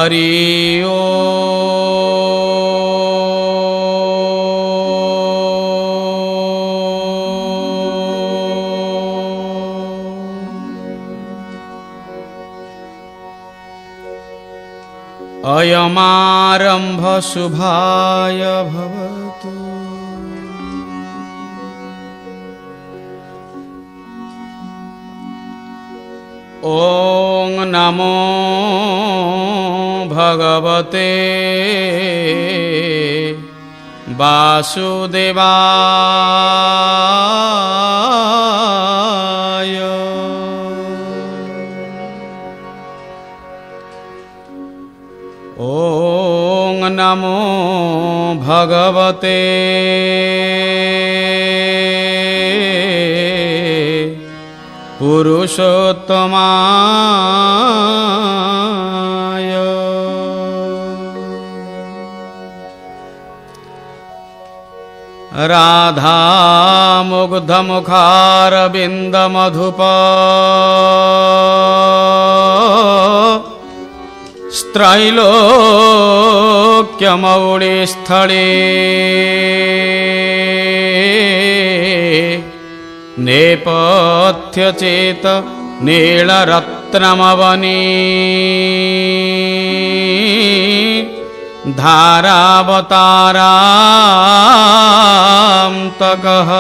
हरि अयमारंभ शुभाय भवतु। ओं नमो भगवते वासुदेवाय। ओं नमो भगवते पुरुषोत्तमाय। राधा मुग्ध मुखारविंद मधुप त्रैलोक्यमौळि स्थले नेपथ्य चेत नीलरत्नमवनी धारावतारां तकः।